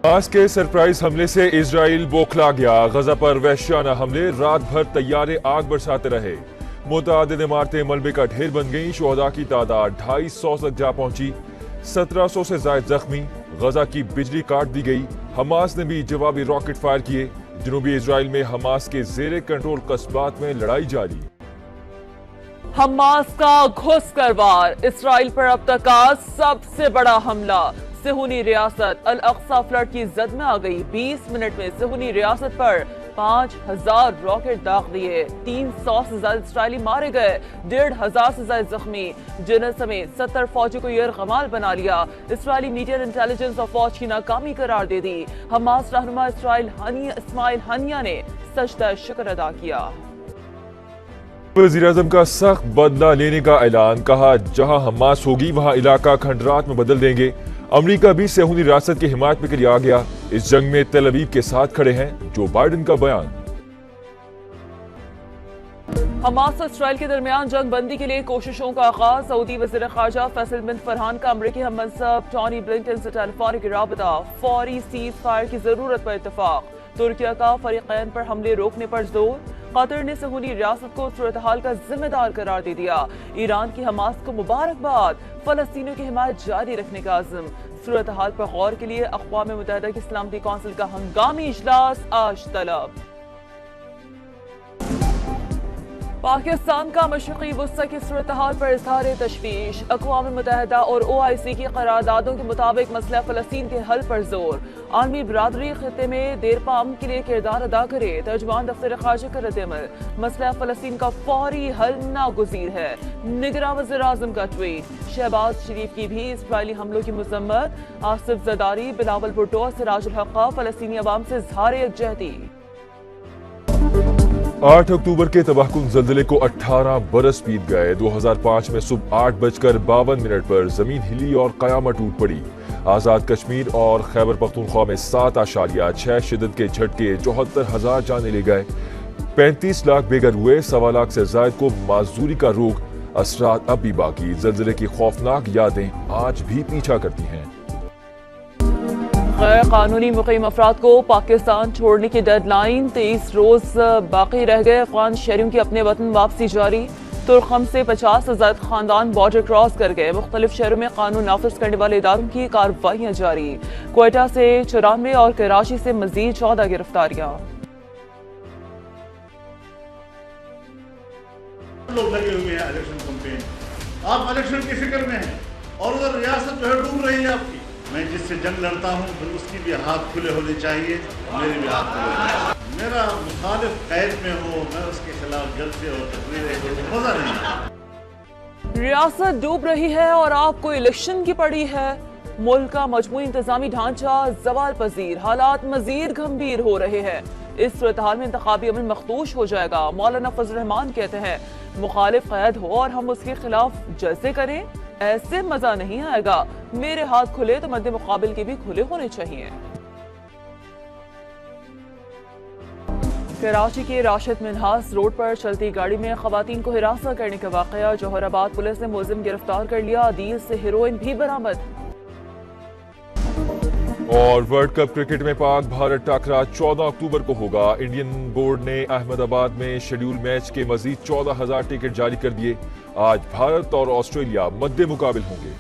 Hamas کے surprise حملے سے اسرائیل بوکھلا گیا، غزہ پر وحشیانہ حملے، رات بھر طیارے آگ برساتے رہے، متعدد عمارتیں ملبے کا ڈھیر بن گئیں، شہداء کی تعداد 250 تک جا پہنچی، 1700 سے زائد زخمی، غزہ کی بجلی کاٹ دی گئی، حماس نے بھی جوابی راکٹ فائر کیے، جنوبی اسرائیل میں حماس کے زیر کنٹرول قصبات میں لڑائی جاری۔ حماس کا گھس کر وار، اسرائیل پر اب تک کا سب سے بڑا حملہ، صہیونی ریاست الاقصی فلڈ کی زد میں آ گئی، 20 منٹ میں صہیونی ریاست پر 5000 راکٹ داغ دیے، 300 سے زائد اسرائیلی مارے گئے، 1500 سے زائد زخمی، جنرل سمیت 70 فوجی کو یرغمال بنا لیا، اسرائیلی میڈیا نے انٹیلیجنس اور فوج کی ناکامی قرار دے دی، حماس رہنما اسماعیل ہنیہ نے سجدہ شکر ادا کیا۔ وزیراعظم کا سخت بدلہ لینے کا اعلان، کہا جہاں حماس ہوگی وہاں علاقہ کھنڈرات میں بدل دیں گے، امریکہ بھی صہیونی ریاست کی حمایت میں کے لیے آ گیا، اس جنگ میں تل ابیب کے ساتھ کھڑے ہیں، جو بائیڈن کا بیان۔ حماس اور اسرائیل کے درمیان جنگ بندی کے لیے کوششوں کا آغاز، سعودی وزیر خارجہ فیصل بن فرحان کا امریکی ہم منصب ٹونی بلنکن سے ٹیلیفونک رابطہ، فوری سیز فائر کی ضرورت پر اتفاق، ترکیہ کا فریقین پر حملے روکنے پر زور، قطر نے صہیونی ریاست کو صورتحال کا ذمہ دار قرار دے دیا، ایران کی حماس کو مبارکباد، فلسطینیوں کی حمایت جاری رکھنے کا عزم، صورتحال پر غور کے لیے اقوام متحدہ کی سلامتی کونسل کا ہنگامی اجلاس آج طلب۔ پاکستان کا مشرقی وسطی کی صورتحال پر اظہار تشویش، اقوام متحدہ اور OIC کی قراردادوں کے مطابق مسئلہ فلسطین کے حل پر زور، عالمی برادری خطے میں دیرپا امن کے لیے کردار ادا کرے، ترجمان دفتر خارجہ کا رد عمل، مسئلہ فلسطین کا فوری حل ناگزیر ہے، نگراں وزیر اعظم کا ٹویٹ، شہباز شریف کی بھی اسرائیلی حملوں کی مذمت، آصف زرداری، بلاول بھٹو، سراج الحق فلسطینی عوام سے اظہار یکجہتی۔ 8 اکتوبر کے تباہ کن زلزلے کو 18 برس بیت گئے، 2005 میں صبح 8:52 پر زمین ہلی اور قیامت ٹوٹ پڑی، آزاد کشمیر اور خیبر پختونخوا میں 7.6 شدت کے جھٹکے 74,000 جانیں لے گئے، 35 لاکھ بے گھر ہوئے، 1.25 لاکھ سے زائد کو معذوری کا روگ، اثرات اب بھی باقی، زلزلے کی خوفناک یادیں آج بھی پیچھا کرتی ہیں۔ غیر قانونی مقیم افراد کو پاکستان چھوڑنے کی ڈیڈ لائن، 23 روز باقی رہ گئے، افغان شہریوں کی اپنے وطن واپسی جاری، ترخم سے 50 سے زائد خاندان بارڈر کراس کر گئے، مختلف شہروں میں قانون نافذ کرنے والے اداروں کی کارروائیاں جاری، کوئٹہ سے 94 اور کراچی سے مزید 14 گرفتاریاں۔ لوگ لگے ہوئے ہیں الیکشن کمپین، آپ الیکشن کی فکر میں ہیں اور ادھر ریاست جو ہے ڈوب رہی ہے آپ کی۔ میں جس سے جنگ لڑتا ہوں پھر اس کی بھی ہاتھ کھلے ہونے چاہیے، میرے بھی ہاتھ کھلے ہونے چاہیے، میرا مخالف قید میں ہو، میں اس کے خلاف جلسے اور تقریریں کروں، مزہ نہیں۔ ریاست ڈوب رہی ہے اور آپ کو الیکشن کی پڑی ہے، ملک کا مجموعی انتظامی ڈھانچہ زوال پذیر، حالات مزید گھمبیر ہو رہے ہیں، اس صورتحال میں انتخابی عمل مخدوش ہو جائے گا، مولانا فضل الرحمان کہتے ہیں مخالف قید ہو اور ہم اس کے خلاف جلسے کریں، ایسے مزہ نہیں آئے گا، میرے ہاتھ کھلے تو مد مقابل کے بھی کھلے ہونے چاہیے۔ کراچی کے راشد منہاس روڈ پر چلتی گاڑی میں خواتین کو ہراساں کرنے کا واقعہ، جوہر آباد پولیس نے ملزم گرفتار کر لیا، عدیل سے ہیروئن بھی برآمد۔ اور ورلڈ کپ کرکٹ میں پاک بھارت ٹاکرا 14 اکتوبر کو ہوگا، انڈین بورڈ نے احمد آباد میں شیڈول میچ کے مزید 14,000 ٹکٹ جاری کر دیے، آج بھارت اور آسٹریلیا مد مقابل ہوں گے۔